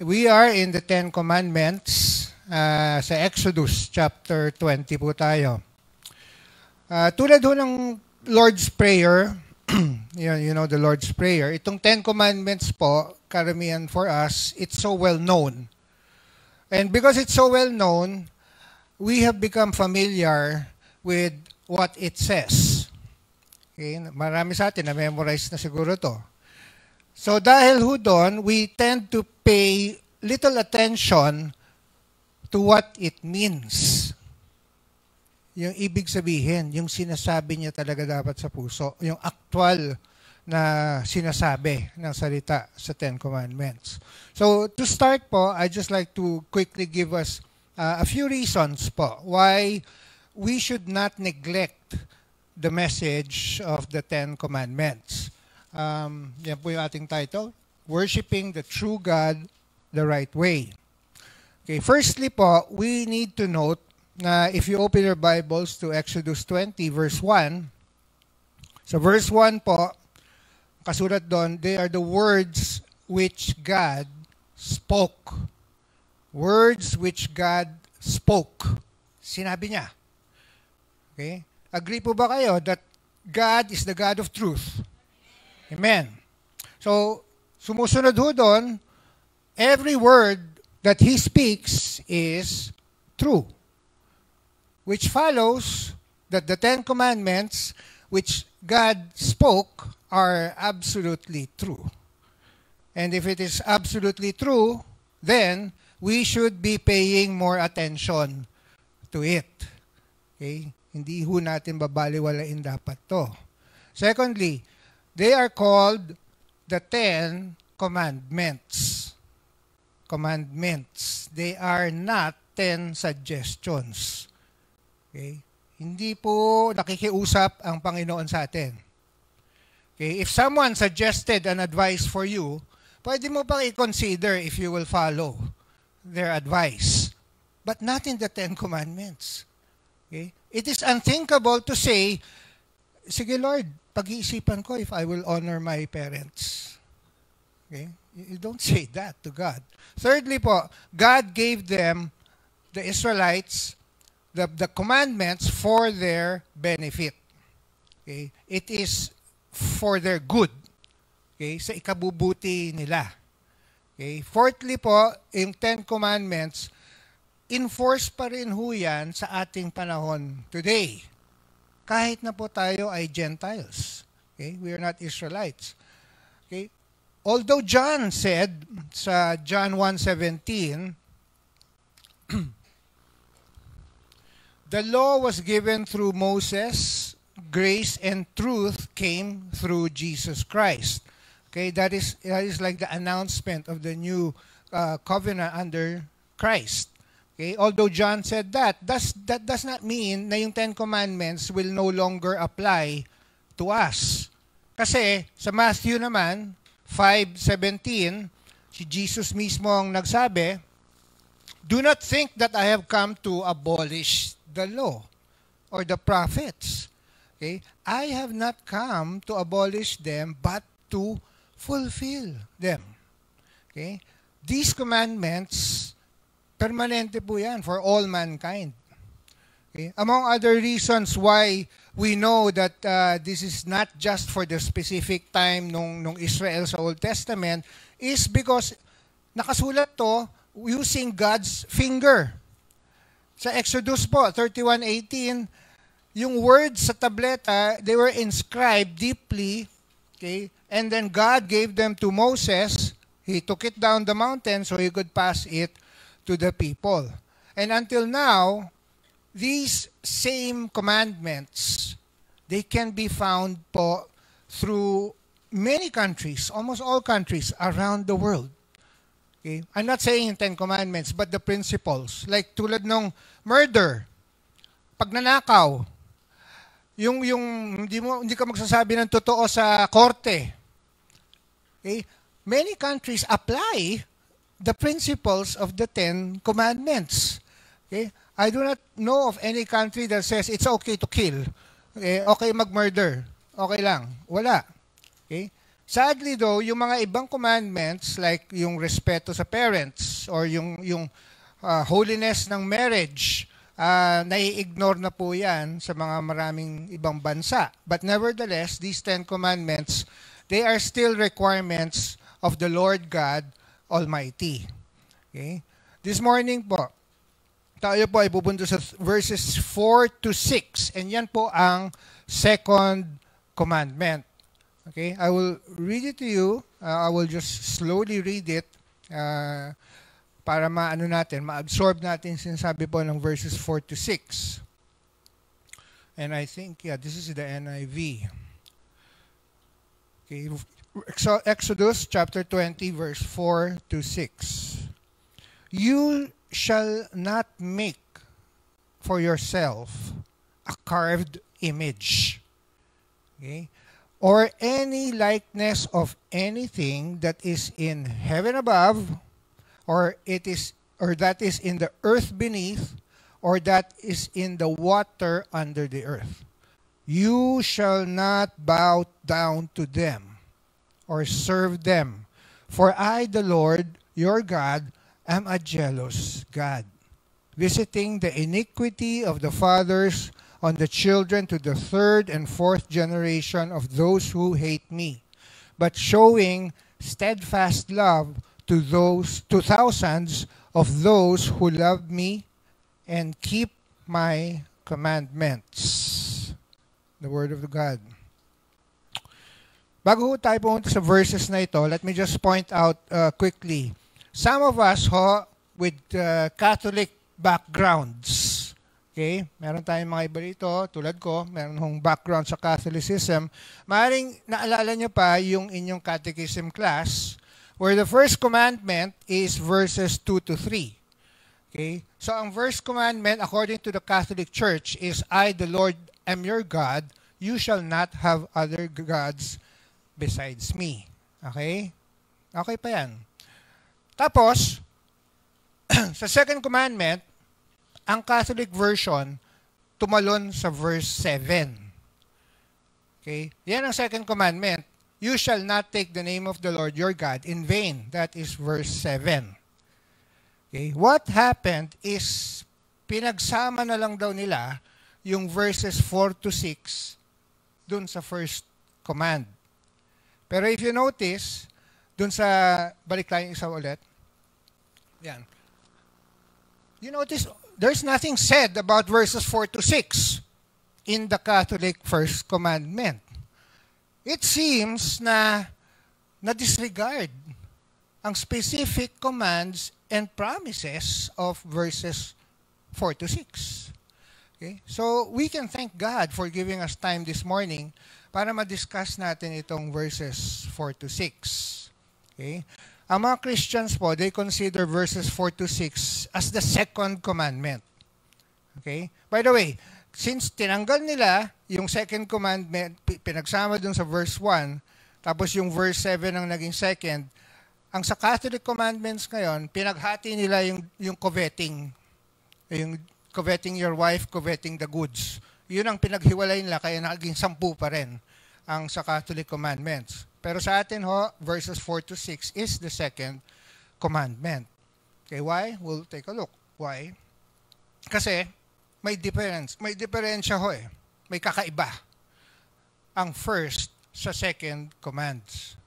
We are in the Ten Commandments sa Exodus chapter 20 po tayo. Tulad ho ng Lord's Prayer, you know the Lord's Prayer, itong Ten Commandments po, karamihan for us, it's so well known. And because it's so well known, we have become familiar with what it says. Okay? Marami sa atin na-memorize na siguro to. So dahil ho doon, we tend to pay little attention to what it means. Yung ibig sabihin, yung sinasabi niya talaga dapat sa puso, yung actual na sinasabi ng salita sa Ten Commandments. So to start po, I'd just like to quickly give us a few reasons po why we should not neglect the message of the Ten Commandments. Yan po yung ating title, Worshiping the True God the Right Way. Okay, firstly po, we need to note na if you open your Bibles to Exodus 20 verse 1, sa verse 1 po, kasulat doon, they are the words which God spoke. Words which God spoke. Sinabi niya. Okay? Agree po ba kayo that God is the God of truth? Amen. So, sumusunod ho doon, every word that He speaks is true. Which follows that the Ten Commandments which God spoke are absolutely true. And if it is absolutely true, then we should be paying more attention to it. Okay? Hindi ho natin babaliwalain dapat to. Secondly, they are called the Ten Commandments. Commandments. They are not 10 suggestions. Okay? Hindi po nakikiusap ang Panginoon sa atin. Okay? If someone suggested an advice for you, pwede mo pang i-consider if you will follow their advice. But not in the Ten Commandments. Okay? It is unthinkable to say, sige Lord, pag-iisipan ko if I will honor my parents. Okay? You don't say that to God. Thirdly po, God gave them, the Israelites, the commandments for their benefit. Okay? It is for their good. Okay? Sa ikabubuti nila. Okay? Fourthly po, yung Ten Commandments, enforce pa rin ho yan sa ating panahon today. Kahit na po tayo ay Gentiles. Okay? We are not Israelites. Okay? Although John said sa John 1:17, the law was given through Moses, grace and truth came through Jesus Christ. Okay, that is like the announcement of the new covenant under Christ. Okay, although John said that does not mean na yung Ten Commandments will no longer apply to us. Kasi sa Matthew naman, 5:17, si Jesus mismo ang nagsabi, do not think that I have come to abolish the law or the prophets. Okay? I have not come to abolish them, but to fulfill them. Okay? These commandments, permanente po yan for all mankind. Okay? Among other reasons why we know that this is not just for the specific time nung Israel sa Old Testament is because nakasulat to using God's finger. Sa Exodus po, 31:18, yung words sa tableta, they were inscribed deeply, okay? And then God gave them to Moses. He took it down the mountain so he could pass it to the people. And until now, these same commandments, they can be found po through many countries, almost all countries around the world. Okay? I'm not saying Ten Commandments, but the principles. Like tulad nung murder, pagnanakaw, yung hindi ka magsasabi ng totoo sa korte. Okay? Many countries apply the principles of the Ten Commandments. Okay? I do not know of any country that says it's okay to kill. Okay mag-murder. Okay lang. Wala. Okay? Sadly though, yung mga ibang commandments like yung respeto sa parents or yung holiness ng marriage, nai-ignore na po yan sa mga maraming ibang bansa. But nevertheless, these 10 commandments, they are still requirements of the Lord God Almighty. Okay? This morning po, tayo po ay pupunta sa verses 4 to 6. And yan po ang second commandment. Okay, I will read it to you. I will just slowly read it para ma-absorb natin sinasabi po ng verses 4 to 6. And I think, this is the NIV. Okay, Exodus chapter 20, verse 4 to 6. You shall not make for yourself a carved image. Okay? Or any likeness of anything that is in heaven above, or that is in the earth beneath, or that is in the water under the earth. You shall not bow down to them, or serve them. For I, the Lord, your God, am a jealous God, visiting the iniquity of the fathers on the children to the third and fourth generation of those who hate me, but showing steadfast love to thousands of those who love me and keep my commandments. The word of God. Bago tayo pumunta sa verses na ito, let me just point out quickly. Some of us with Catholic backgrounds, okay, meron tayong mga iba rito, tulad ko, meron hong background sa Catholicism. Maaaring naalala nyo pa yung inyong catechism class where the first commandment is verses 2 to 3. Okay? So ang first commandment according to the Catholic Church is, I, the Lord, am your God. You shall not have other gods besides me. Okay? Okay pa yan. Tapos, sa second commandment, ang Catholic version, tumalon sa verse 7. Okay? Yan ang second commandment. You shall not take the name of the Lord your God in vain. That is verse 7. Okay? What happened is, pinagsama na lang daw nila yung verses 4 to 6 dun sa first command. Pero if you notice, dun sa, balik tayo isa ulit. Yan. You notice, there's nothing said about verses 4 to 6 in the Catholic first commandment. It seems na na-disregard ang specific commands and promises of verses 4 to 6. Okay? So, we can thank God for giving us time this morning para ma-discuss natin itong verses 4 to 6. Okay? Ang mga Christians po, they consider verses 4 to 6 as the second commandment. Okay? By the way, since tinanggal nila yung second commandment, pinagsama dun sa verse 1, tapos yung verse 7 ang naging second, ang sa Catholic commandments ngayon, pinaghati nila yung coveting. Yung coveting your wife, coveting the goods. Yun ang pinaghiwalay nila, kaya naging 10 pa rin ang sa Catholic commandments. Pero sa atin verses 4 to 6 is the second commandment. Okay, why? We'll take a look. Why? Kasi may difference. May diferensya May kakaiba. Ang first sa second commands.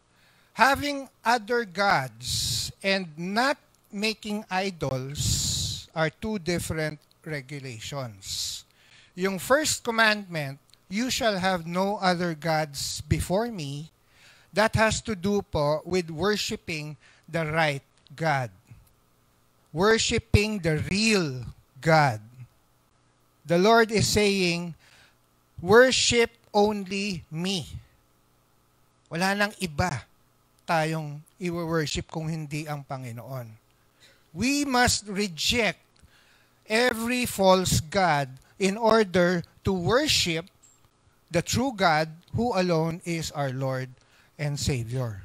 Having other gods and not making idols are two different regulations. Yung first commandment, you shall have no other gods before me, that has to do po with worshiping the right God. Worshiping the real God. The Lord is saying, worship only me. Wala nang iba tayong i-worship kung hindi ang Panginoon. We must reject every false god in order to worship the true God who alone is our Lord and Savior.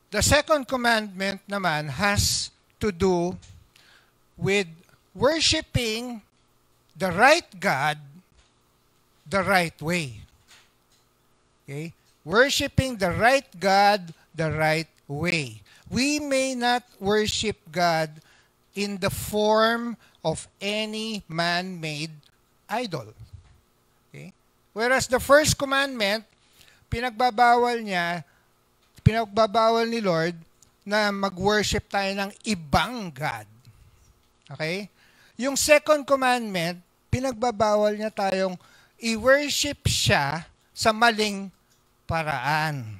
The second commandment naman has to do with worshiping the right God the right way. Okay? Worshiping the right God the right way. We may not worship God in the form of any man-made idol. Okay? Whereas the first commandment, pinagbabawal ni Lord na mag-worship tayo ng ibang God. Okay? Yung second commandment, pinagbabawal niya tayong i-worship siya sa maling paraan.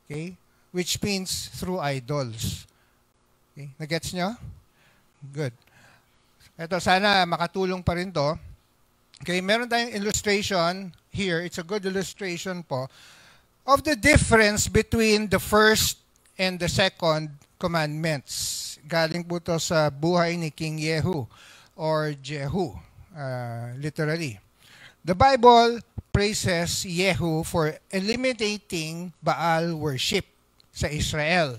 Okay? Which means through idols. Okay? Nagets nyo? Good. Ito, sana makatulong pa rin to. Okay, meron tayong illustration here. It's a good illustration po of the difference between the first and the second commandments. Galing po to sa buhay ni King Yehu or Jehu, literally. The Bible praises Yehu for eliminating Baal worship sa Israel.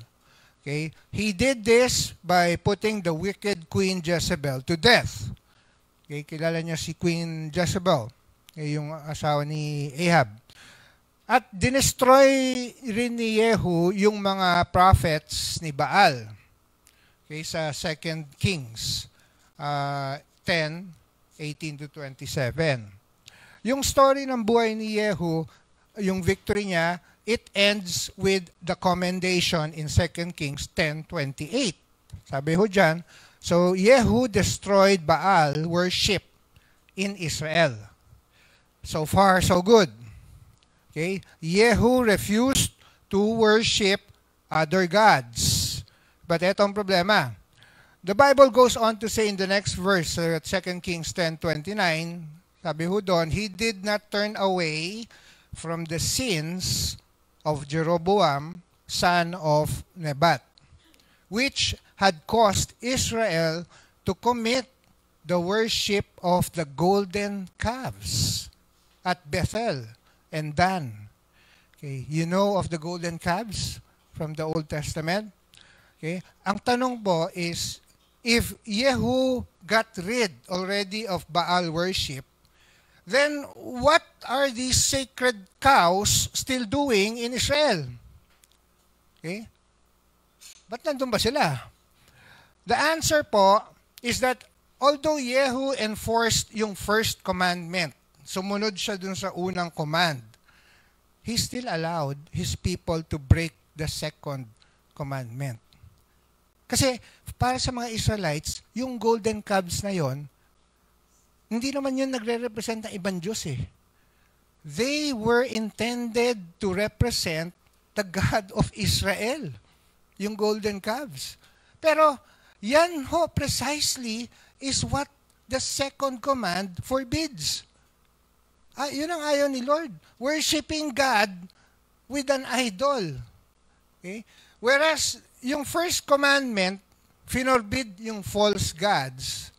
Okay? He did this by putting the wicked Queen Jezebel to death. Okay, kilala niya si Queen Jezebel, yung asawa ni Ahab. At dinestroy rin ni Yehu yung mga prophets ni Baal. Okay, sa 2 Kings 10:18-27. Yung story ng buhay ni Yehu, yung victory niya, it ends with the commendation in 2 Kings 10:28. Sabi ho dyan, so Yehu destroyed Baal worship in Israel. So far, so good. Okay? Yehu refused to worship other gods. But ito ang problema. The Bible goes on to say in the next verse, 2 Kings 10:29, sabi ho doon, he did not turn away from the sins of Jeroboam, son of Nebat, which had caused Israel to commit the worship of the golden calves at Bethel and Dan. Okay, you know of the golden calves from the Old Testament? Okay, ang tanong po is, if Yehu got rid already of Baal worship, then what are these sacred cows still doing in Israel? Okay? Ba't nandun ba sila? The answer po is that although Yehu enforced yung first commandment, sumunod siya dun sa unang command, he still allowed his people to break the second commandment. Kasi para sa mga Israelites, yung golden calves na yon, hindi naman yun nagre-represent ng ibang Diyos eh. They were intended to represent the God of Israel, yung golden calves. Pero yan ho precisely is what the second command forbids. Yun ang ayaw ni Lord. Worshipping God with an idol. Okay? Whereas yung first commandment, finorbid yung false gods.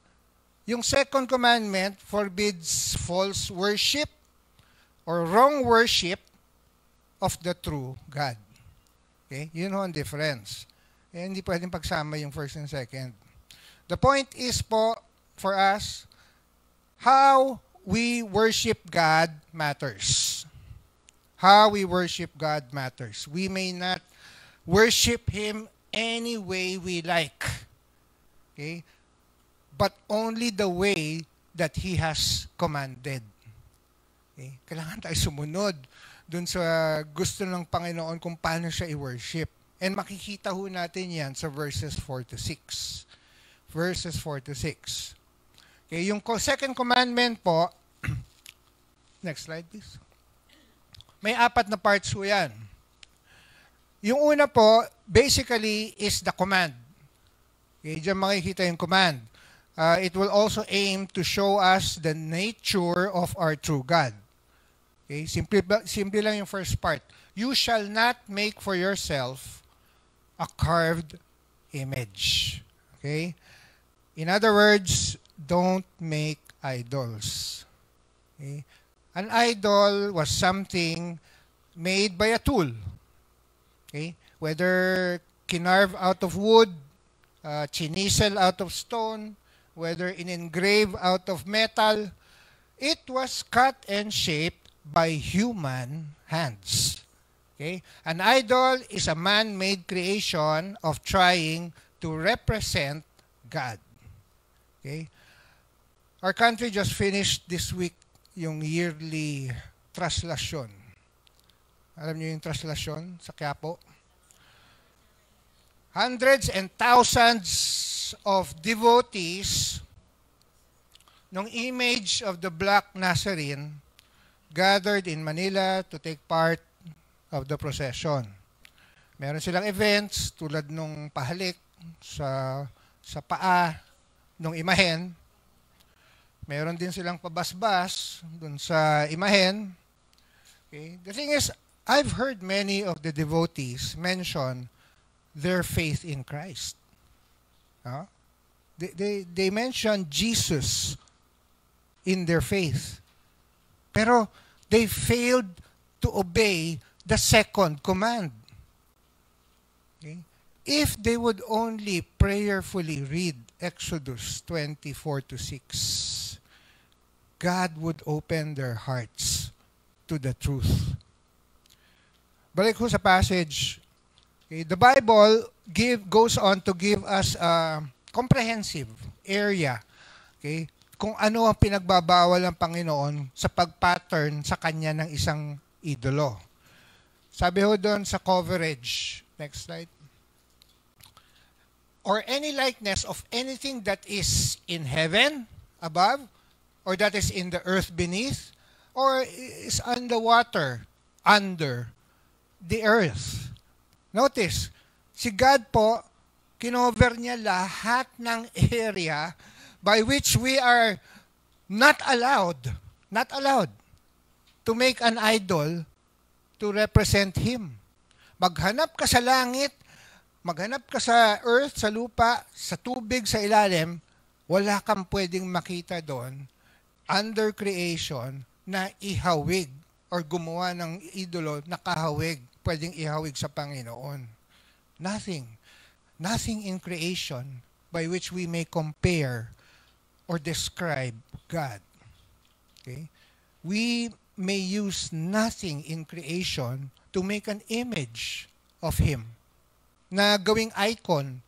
Yung second commandment forbids false worship or wrong worship of the true God. Okay? Yun ho ang difference. Hindi pwedeng pagsama yung first and second. The point is po, for us, how we worship God matters. How we worship God matters. We may not worship Him any way we like. Okay? But only the way that He has commanded. Okay? Kailangan tayo sumunod dun sa gusto ng Panginoon kung paano siya i-worship. And makikita ho natin yan sa verses 4-6. Verses 4-6. Okay, yung second commandment po, next slide please. May 4 na parts ho yan. Yung una po, basically, is the command. Okay, diyan makikita yung command. It will also aim to show us the nature of our true God. Okay, simple lang yung first part. You shall not make for yourself a carved image. Okay? In other words, don't make idols. Okay? An idol was something made by a tool. Okay? Whether kinarve out of wood, chinisel out of stone, whether in-engrave out of metal, it was cut and shaped by human hands. Okay? An idol is a man-made creation of trying to represent God. Okay? Our country just finished this week yung yearly traslasyon. Alam niyo yung traslasyon sa Quiapo? Hundreds and thousands of devotees ng image of the Black Nazarene gathered in Manila to take part of the procession. Meron silang events tulad nung pahalik sa paa ng imahen. Meron din silang pabasbas dun sa imahen. Okay? The thing is, I've heard many of the devotees mention their faith in Christ. They mention Jesus in their faith. Pero they failed to obey the second command. Okay? If they would only prayerfully read Exodus 24-6, God would open their hearts to the truth. Balik ko sa passage. Okay, the Bible goes on to give us a comprehensive area, okay, kung ano ang pinagbabawal ng Panginoon sa pag-pattern sa kanya ng isang idolo. Sabi ho doon sa coverage, next slide, or any likeness of anything that is in heaven above, or that is in the earth beneath, or is on the water under the earth. Notice, si God po, kinover niya lahat ng area by which we are not allowed to make an idol to represent Him. Maghanap ka sa langit, maghanap ka sa earth, sa lupa, sa tubig, sa ilalim, wala kang pwedeng makita doon under creation na ihawig or gumawa ng idolo na kahawig, pwedeng ihawig sa Panginoon. Nothing. Nothing in creation by which we may compare or describe God. Okay? We may use nothing in creation to make an image of Him na gawing icon.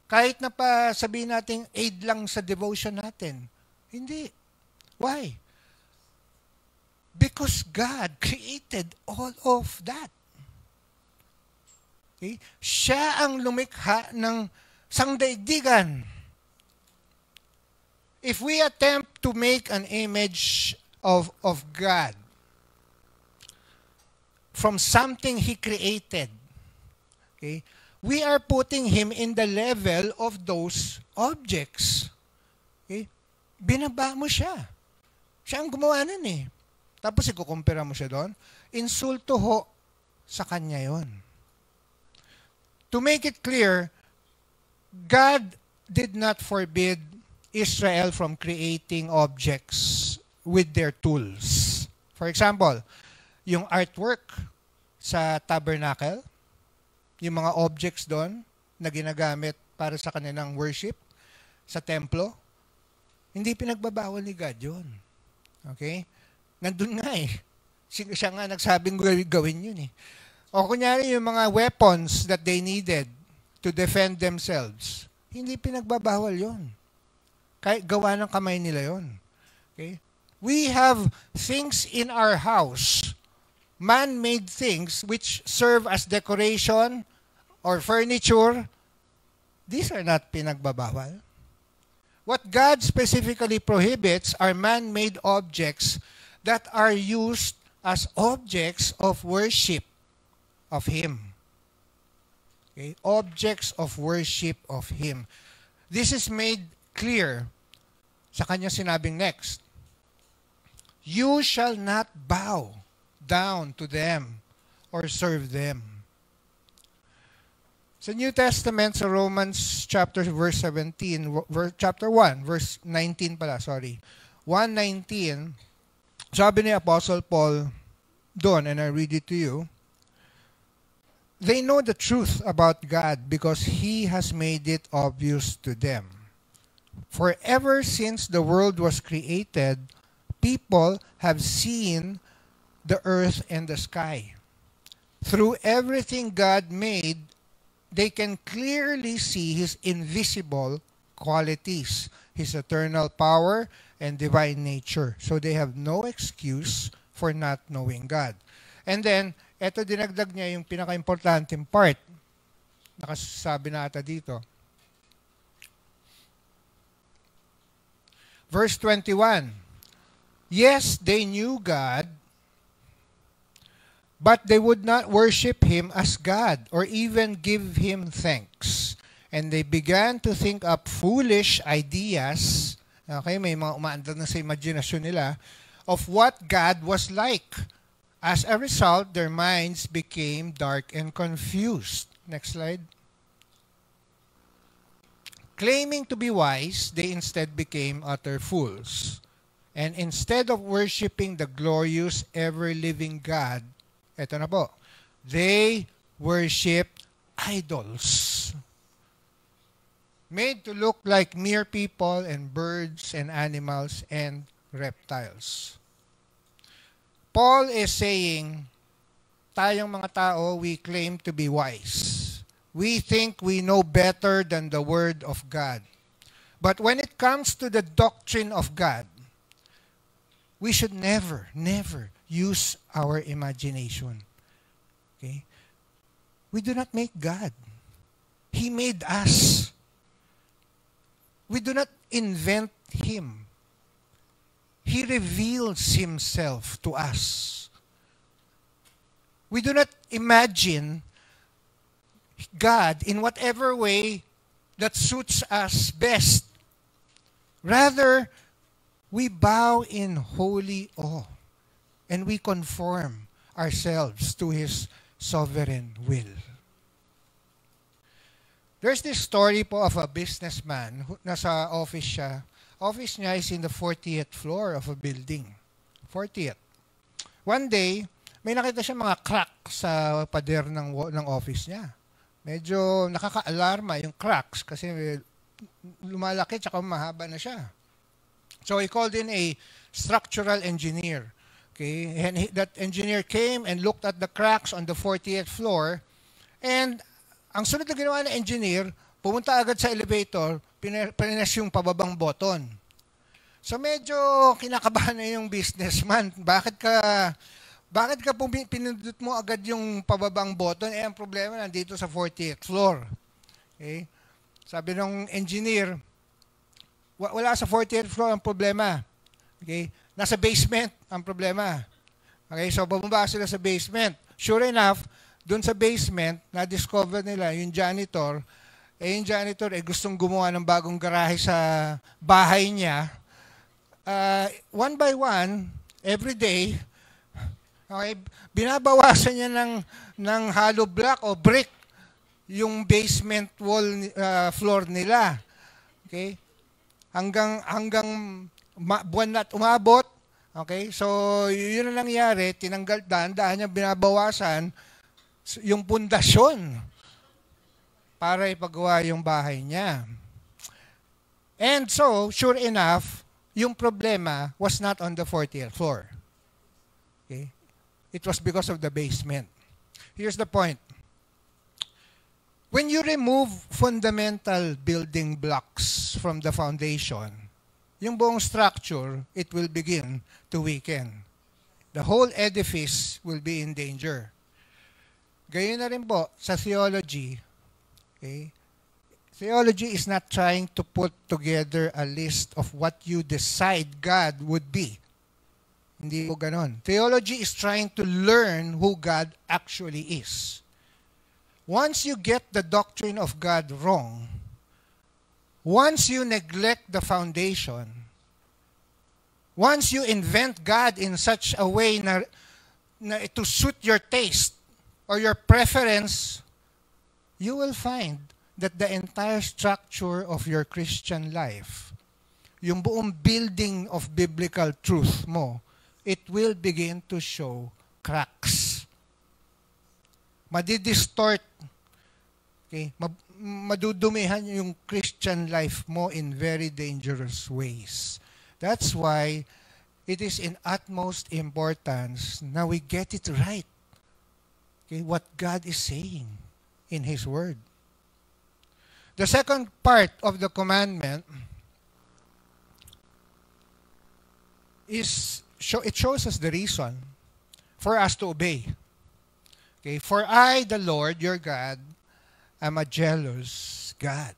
Kahit na pa sabihin natin aid lang sa devotion natin. Hindi. Why? Because God created all of that. Okay? Siya ang lumikha ng sangdaigdigan. If we attempt to make an image of God from something He created, okay, we are putting Him in the level of those objects. Okay? Binaba mo siya. Siya ang gumawa nun eh. Tapos ikukumpira mo siya doon. Insulto ho sa kanya yon. To make it clear, God did not forbid Israel from creating objects with their tools. For example, yung artwork sa tabernacle, yung mga objects doon na ginagamit para sa kanilang worship sa templo, hindi pinagbabawal ni God yun. Okay? Nandun nga eh. Siya nga nagsabing gawin yun eh. O kunyari yung mga weapons that they needed to defend themselves, hindi pinagbabawal yun. Kahit gawa ng kamay nila yun. Okay? We have things in our house, man-made things which serve as decoration or furniture. These are not pinagbabawal. What God specifically prohibits are man-made objects that are used as objects of worship of Him. Okay? Objects of worship of Him. This is made clear sa kanya sinabing next. You shall not bow down to them or serve them. Sa New Testament, sa Romans chapter 1, verse 19 pala, sorry. 1:19, sabi ni Apostle Paul doon, and I read it to you, they know the truth about God because He has made it obvious to them. For ever since the world was created, people have seen the earth and the sky. Through everything God made, they can clearly see His invisible qualities, His eternal power and divine nature. So they have no excuse for not knowing God. And then, eto dinagdag niya yung pinaka-importanting part. Nakasabi na ata dito. Verse 21. Yes, they knew God, but they would not worship Him as God or even give Him thanks. And they began to think up foolish ideas, okay, may mga umaandar na sa imaginasyon nila, of what God was like. As a result, their minds became dark and confused. Next slide. Claiming to be wise, they instead became utter fools. And instead of worshiping the glorious, ever-living God, eto na po, they worshiped idols, made to look like mere people and birds and animals and reptiles. Paul is saying, tayong mga tao, we claim to be wise. We think we know better than the Word of God. But when it comes to the doctrine of God, we should never use our imagination. Okay? We do not make God. He made us. We do not invent Him. He reveals Himself to us. We do not imagine God in whatever way that suits us best. Rather, we bow in holy awe and we conform ourselves to His sovereign will. There's this story po of a businessman who nasa office siya. Office niya is in the 40th floor of a building. 40th. One day, may nakita siya mga crack sa pader ng office niya. Medyo nakaka-alarma yung cracks kasi lumalaki tsaka mahaba na siya. So he called in a structural engineer. Okay? And that engineer came and looked at the cracks on the 40th floor. And ang sunod na ginawa ng engineer, pumunta agad sa elevator, pinanas yung pababang button. So medyo kinakabahan na yung businessman. Bakit ka pinindot mo agad yung pababang button? Eh, ang problema nandito sa 40th floor. Okay? Sabi ng engineer, wala sa 40th floor ang problema. Okay? Nasa basement ang problema. Okay? So, bumaba sila sa basement. Sure enough, dun sa basement, na-discover nila yung janitor, yung janitor gustong gumawa ng bagong garahe sa bahay niya. One by one, every day, okay, binabawasan niya ng hollow block o brick yung basement wall floor nila. Okay? Hanggang buwan na umabot. Okay? So, yun ang nangyari. Tinanggal, daan-daan niya binabawasan yung pundasyon para ipagawa yung bahay niya. And so, sure enough, yung problema was not on the 40th floor. Okay? It was because of the basement. Here's the point. When you remove fundamental building blocks from the foundation, yung buong structure, it will begin to weaken. The whole edifice will be in danger. Gayon na rin po sa theology. Okay? Theology is not trying to put together a list of what you decide God would be. Hindi po ganon. Theology is trying to learn who God actually is. Once you get the doctrine of God wrong, once you neglect the foundation, once you invent God in such a way na to suit your taste or your preference, you will find that the entire structure of your Christian life, yung buong building of biblical truth mo, it will begin to show cracks. Madidistort. Okay? Madudumihan yung Christian life mo in very dangerous ways. That's why it is in utmost importance na we get it right. Okay, what God is saying in His Word. The second part of the commandment is, it shows us the reason for us to obey. Okay, for I, the Lord, your God, am a jealous God.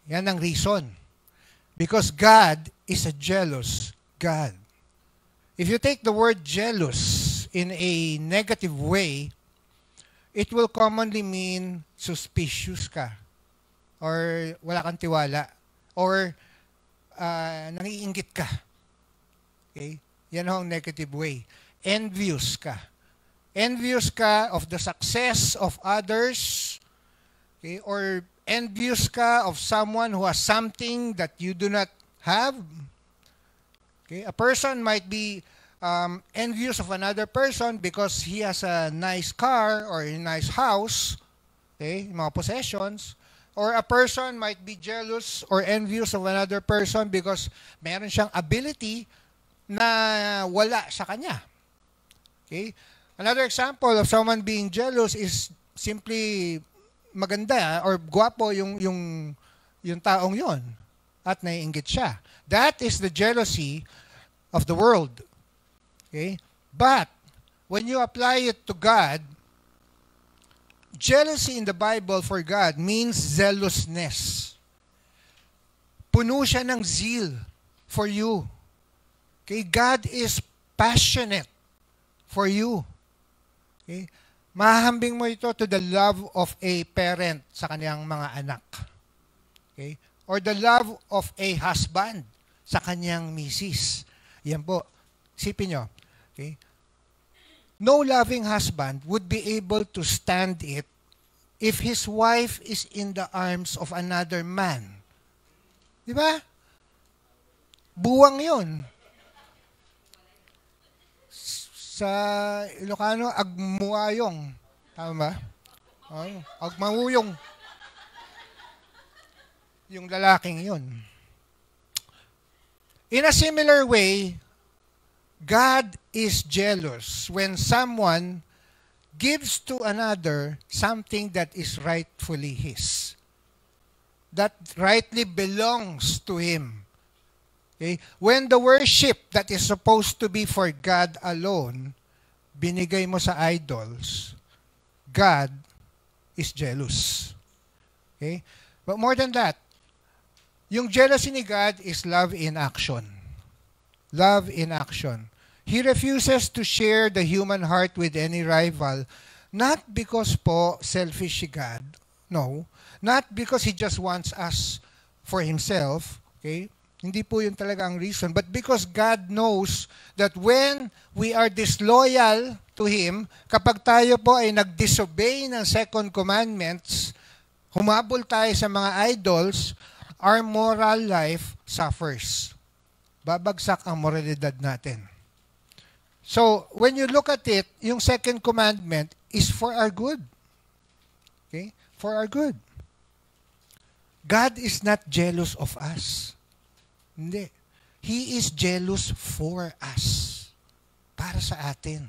Yan ang reason. Because God is a jealous God. If you take the word jealous in a negative way, it will commonly mean suspicious ka, or wala kang tiwala, or nangiinggit ka. Okay? Yan ang negative way. Envious ka. Envious ka of the success of others, okay? Or envious ka of someone who has something that you do not have. Okay? A person might be envious of another person because he has a nice car or a nice house, okay, mga possessions. Or a person might be jealous or envious of another person because meron siyang ability na wala sa kanya. Okay? Another example of someone being jealous is simply maganda or gwapo yung taong yon at naiinggit siya. That is the jealousy of the world. Okay? But when you apply it to God, jealousy in the Bible for God means zealousness. Puno siya ng zeal for you. Okay? God is passionate for you. Okay? Mahahambing mo ito to the love of a parent sa kanyang mga anak. Okay? Or the love of a husband sa kanyang misis. Yan po. Isipin nyo. Okay? No loving husband would be able to stand it if his wife is in the arms of another man. Di ba? Buwang yun. Sa Ilocano, agmuayong. Tama ba? Agmawuyong. Yung lalaking yun. In a similar way, God is jealous when someone gives to another something that is rightfully his. That rightly belongs to him. Okay? When the worship that is supposed to be for God alone, binigay mo sa idols, God is jealous. Okay? But more than that, yung jealousy ni God is love in action. Love in action. He refuses to share the human heart with any rival, not because po selfish si God, no. Not because He just wants us for Himself, okay? Hindi po yun talaga ang reason, but because God knows that when we are disloyal to Him, kapag tayo po ay nag-disobey ng second commandments, humabol tayo sa mga idols, our moral life suffers. Babagsak ang moralidad natin. So, when you look at it, yung second commandment is for our good. Okay? For our good. God is not jealous of us. Hindi. He is jealous for us. Para sa atin.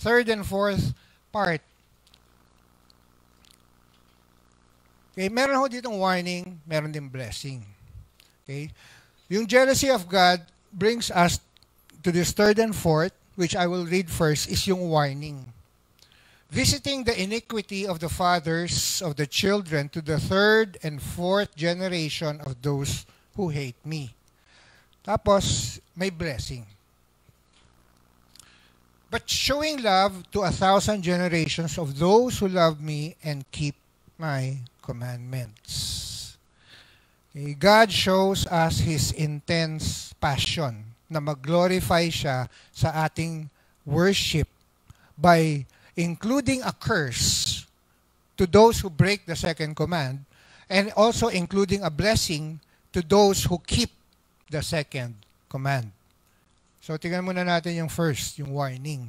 Third and fourth part. Okay, meron ho ditong warning, meron din blessing. Okay? Yung jealousy of God brings us to this third and fourth, which I will read first, is yung warning. Visiting the iniquity of the fathers of the children to the third and fourth generation of those who hate me. Tapos, may blessing. But showing love to 1,000 generations of those who love me and keep my commandments. Okay, God shows us His intense passion na mag-glorify siya sa ating worship by including a curse to those who break the second command and also including a blessing to those who keep the second command. So, tingnan muna natin yung first, yung warning.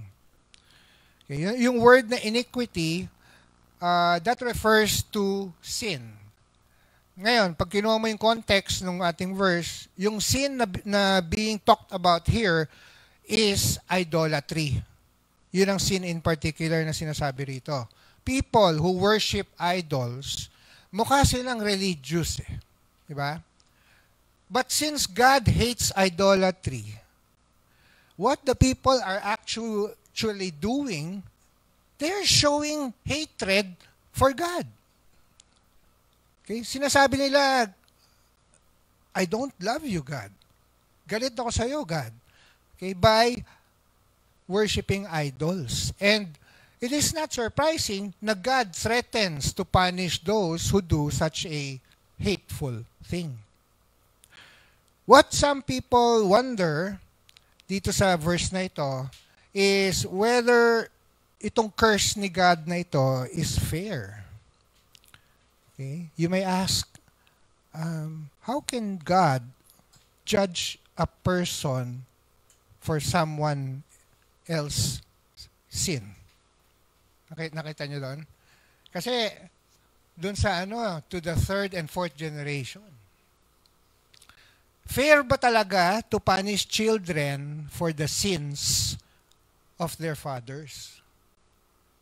Okay, yung word na iniquity, that refers to sin. Ngayon, pag kinuha mo yung context ng ating verse, yung sin na being talked about here is idolatry. Yun ang sin in particular na sinasabi rito. People who worship idols, mukha silang religious eh. Diba? But since God hates idolatry, what the people are actually doing, they're showing hatred for God. Okay? Sinasabi nila, I don't love you, God. Galit ako sa iyo, God. Okay? By worshiping idols. And it is not surprising na God threatens to punish those who do such a hateful thing. What some people wonder dito sa verse na ito is whether itong curse ni God na ito is fair. Okay? You may ask, how can God judge a person for someone else's sin? Nakita nyo doon? Kasi doon sa to the third and fourth generation. Fair ba talaga to punish children for the sins of their fathers?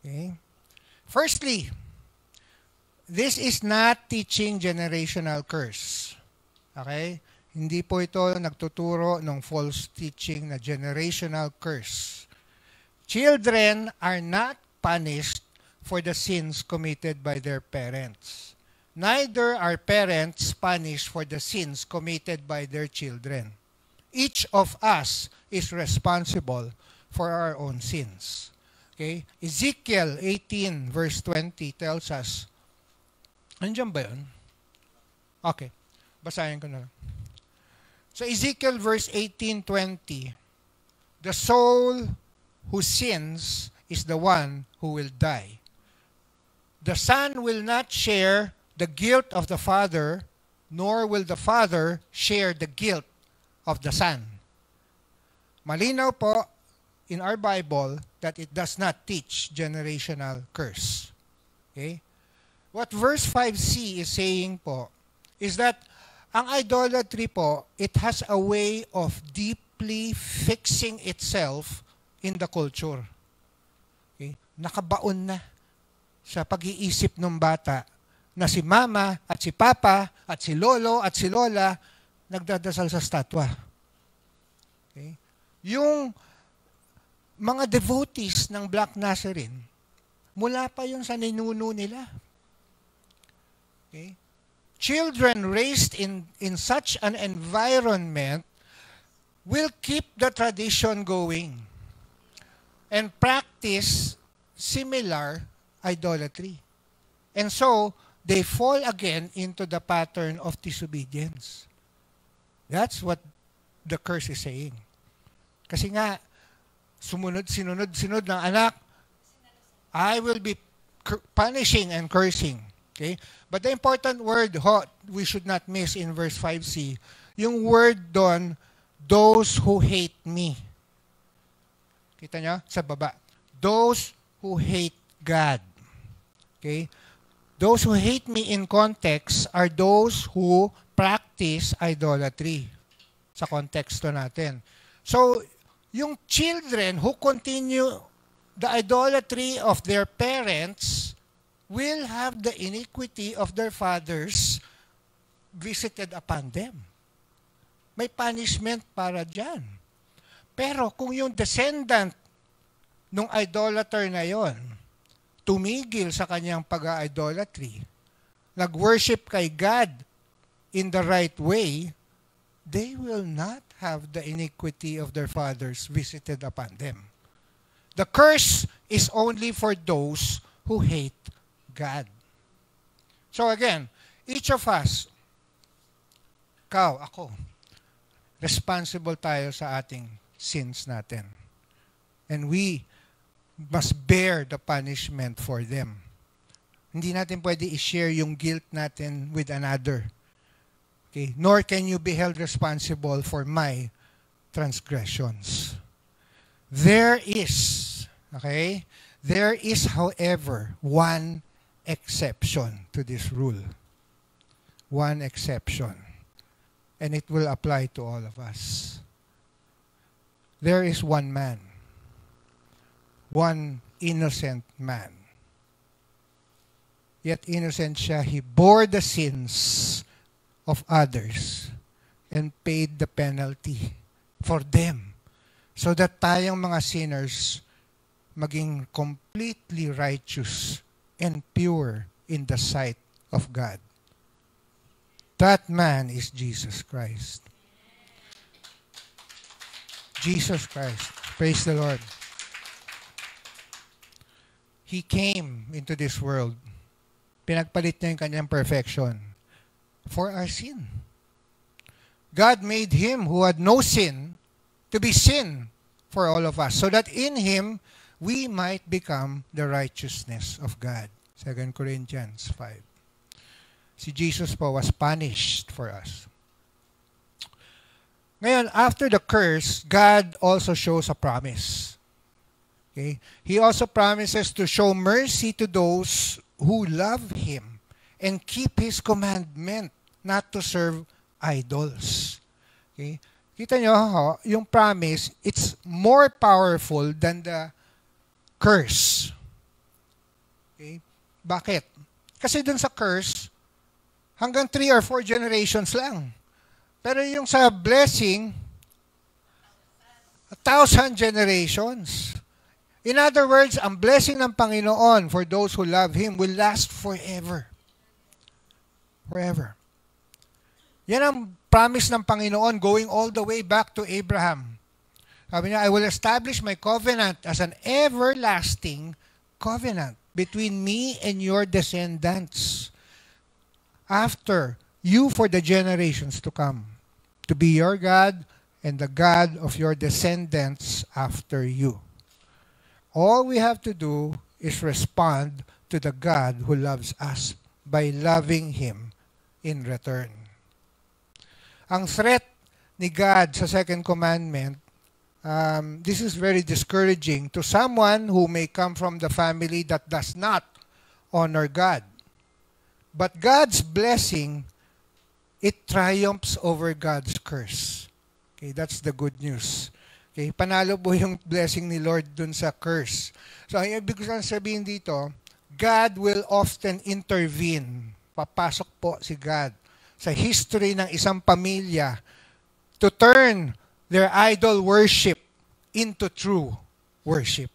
Okay? Firstly, this is not teaching generational curse. Okay? Hindi po ito nagtuturo ng false teaching na generational curse. Children are not punished for the sins committed by their parents. Neither are parents punished for the sins committed by their children. Each of us is responsible for our own sins. Okay? Ezekiel 18 verse 20 tells us, andyan ba yun? Okay. Basahin ko na lang. So Ezekiel verse 18:20, the soul who sins is the one who will die. The son will not share the guilt of the father, nor will the father share the guilt of the son. Malinaw po in our Bible that it does not teach generational curse. Okay? What verse 5c is saying po is that ang idolatry po, it has a way of deeply fixing itself in the culture. Okay? Nakabaon na sa pag-iisip ng bata na si mama at si papa at si lolo at si lola nagdadasal sa statwa. Okay? Yung mga devotees ng Black Nazarene, mula pa yun sa ninuno nila. Okay? Children raised in such an environment will keep the tradition going and practice similar idolatry. And so, they fall again into the pattern of disobedience. That's what the curse is saying. Kasi nga, sinunod ng anak, I will be punishing and cursing. Okay? But the important word we should not miss in verse 5c, yung word doon, those who hate me. Kita nyo? Sa baba. Those who hate God. Okay? Those who hate me in context are those who practice idolatry. Sa konteksto natin. So, yung children who continue the idolatry of their parents will have the iniquity of their fathers visited upon them. May punishment para dyan. Pero kung yung descendant ng idolater na yon tumigil sa kanyang pag-idolatry, nag-worship kay God in the right way, they will not have the iniquity of their fathers visited upon them. The curse is only for those who hate God. So again, each of us, ikaw, ako, responsible tayo sa ating sins natin. And we must bear the punishment for them. Hindi natin pwede i-share yung guilt natin with another. Okay? Nor can you be held responsible for my transgressions. There is, however, one exception to this rule. one exception, and it will apply to all of us. There is one man, one innocent man. Yet innocent siya, he bore the sins of others and paid the penalty for them so that tayong mga sinners maging completely righteous and pure in the sight of God. That man is Jesus Christ. Jesus Christ. Praise the Lord. He came into this world. Pinagpalit niya yung kanyang perfection for our sin. God made him who had no sin to be sin for all of us, so that in him we might become the righteousness of God. 2 Corinthians 5. Si Jesus po was punished for us. Ngayon, after the curse, God also shows a promise. Okay? He also promises to show mercy to those who love him and keep his commandment not to serve idols. Okay? Kita nyo, yung promise, it's more powerful than the curse. Okay? Bakit? Kasi dun sa curse, hanggang 3 or 4 generations lang. Pero yung sa blessing, 1,000 generations. In other words, ang blessing ng Panginoon for those who love him will last forever. Forever. Yan ang promise ng Panginoon going all the way back to Abraham. Sabi niya, I will establish my covenant as an everlasting covenant between me and your descendants after you for the generations to come, to be your God and the God of your descendants after you. All we have to do is respond to the God who loves us by loving him in return. Ang threat ni God sa second commandment, this is very discouraging to someone who may come from the family that does not honor God. But God's blessing, it triumphs over God's curse. Okay, that's the good news. Okay, panalo po yung blessing ni Lord dun sa curse. So, ang ibig sabihin dito, God will often intervene. Papasok po si God sa history ng isang pamilya to turn their idol worship into true worship.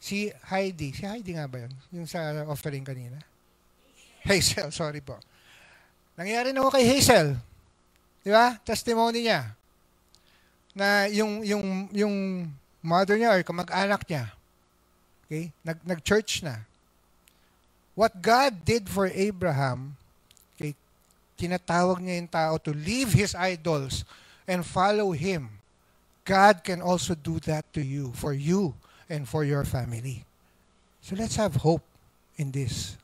Si Heidi nga ba yun? Yung sa offering kanina? Hazel, sorry po. Nangyari na ko kay Hazel. Di ba? Testimony niya. Na yung mother niya or kamag-anak niya, okay, nag-church na. What God did for Abraham, okay, tinatawag niya yung tao to leave his idols and follow him. God can also do that to you, for you, and for your family. So let's have hope in this.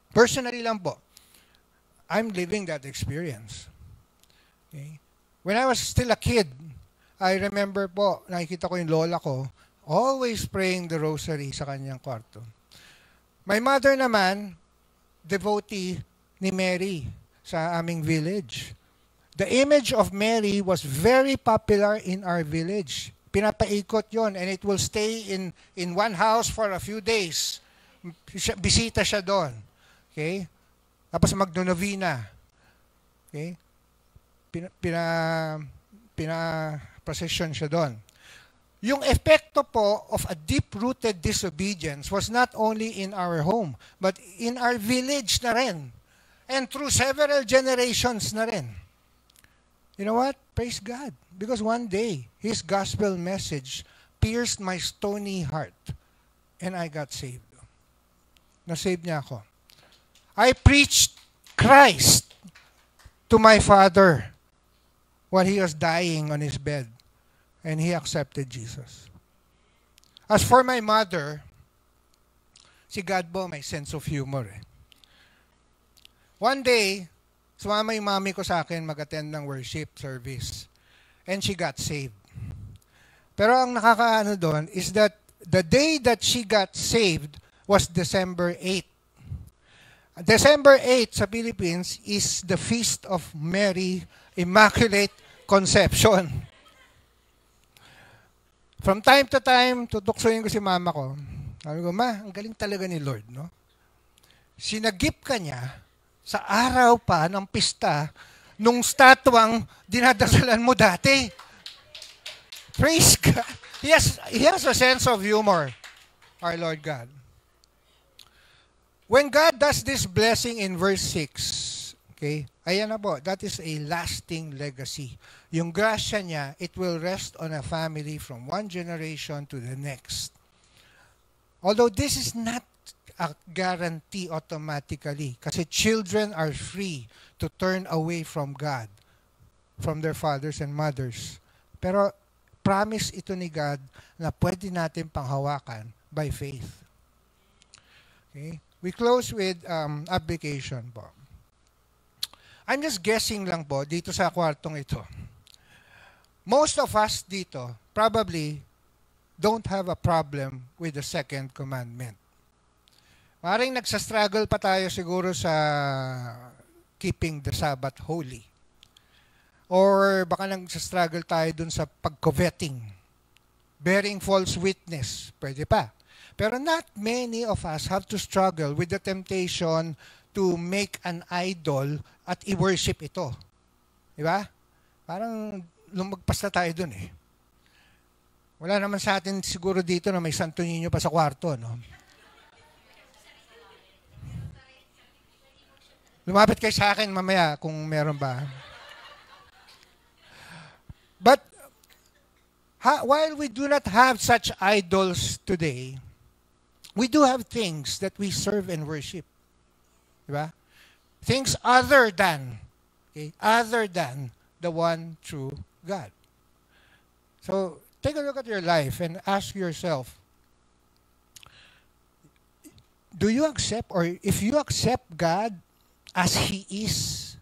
Personally lang po, I'm living that experience. Okay? When I was still a kid, I remember po, nakikita ko yung lola ko, always praying the rosary sa kanyang kwarto. My mother naman, devotee ni Mary sa aming village. The image of Mary was very popular in our village. Pinapaikot yon, and it will stay in one house for a few days. Bisita siya doon. Okay? Tapos magnonovena. Okay? Procession siya doon. Yung epekto po of a deep-rooted disobedience was not only in our home, but in our village na rin. And through several generations na rin. You know what? Praise God. Because one day, his gospel message pierced my stony heart. And I got saved. Na-save niya ako. I preached Christ to my father when he was dying on his bed, and he accepted Jesus. As for my mother, si God po may sense of humor. One day, sumama yung mami ko sa akin mag-attend ng worship service, and she got saved. Pero ang nakakaano doon is that the day that she got saved was December 8. December 8 sa Philippines is the Feast of Mary Immaculate Conception. From time to time, tutuksoyin ko si mama ko. Sabi ko, ma, ang galing talaga ni Lord, no? Sinagip ka niya sa araw pa ng pista nung statwang dinadasalan mo dati. Praise God. He has a sense of humor, our Lord God. When God does this blessing in verse 6, okay, ayan na po, that is a lasting legacy. Yung grasya niya, it will rest on a family from one generation to the next. Although this is not a guarantee automatically, kasi children are free to turn away from God, from their fathers and mothers. Pero promise ito ni God na pwede natin panghawakan by faith. Okay? We close with application po. I'm just guessing lang po dito sa kwartong ito. Most of us dito probably don't have a problem with the second commandment. Maring nagsastruggle pa tayo siguro sa keeping the Sabbath holy. Or baka nagsastruggle tayo dun sa pag-coveting, bearing false witness, pwede pa. Pero not many of us have to struggle with the temptation to make an idol at i-worship ito. Diba? Parang lumagpas na tayo dun eh. Wala naman sa atin siguro dito na may Santo Niño pa sa kwarto, no? Lumapit kayo sa akin mamaya kung meron ba. But while we do not have such idols today, we do have things that we serve and worship. Diba? Things other than the one true God. So, take a look at your life and ask yourself, do you accept, or if you accept God as He is,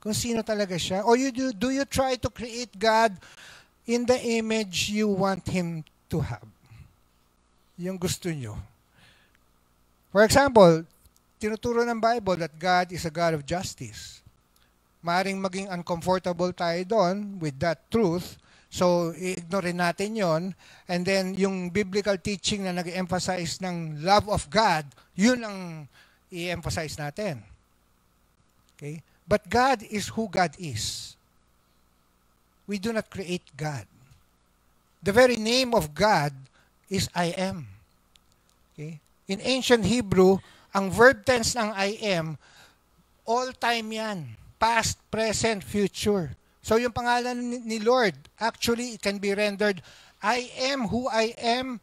kung sino talaga siya, or do you try to create God in the image you want Him to have? Yung gusto nyo. For example, tinuturo ng Bible that God is a God of justice. Maaring maging uncomfortable tayo doon with that truth, so i-ignore natin yon, and then yung biblical teaching na nag-emphasize ng love of God, yun ang i-emphasize natin. Okay? But God is who God is. We do not create God. The very name of God is I am. Okay? In ancient Hebrew, ang verb tense ng I am, all time yan. Past, present, future. So yung pangalan ni Lord, actually, it can be rendered, I am who I am.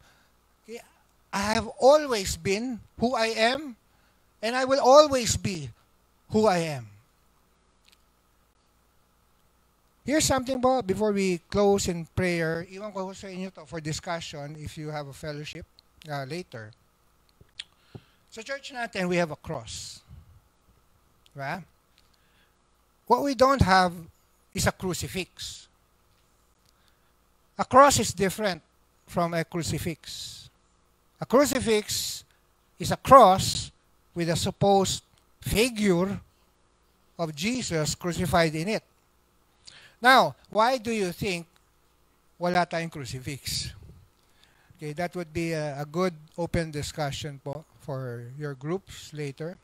Okay? I have always been who I am, and I will always be who I am. Here's something po, before we close in prayer, iwan ko sa inyo to for discussion if you have a fellowship later. Sa church natin, we have a cross. Diba? What we don't have is a crucifix. A cross is different from a crucifix. A crucifix is a cross with a supposed figure of Jesus crucified in it. Now, why do you think wala tayong crucifix? Okay, that would be a good open discussion po for your groups later.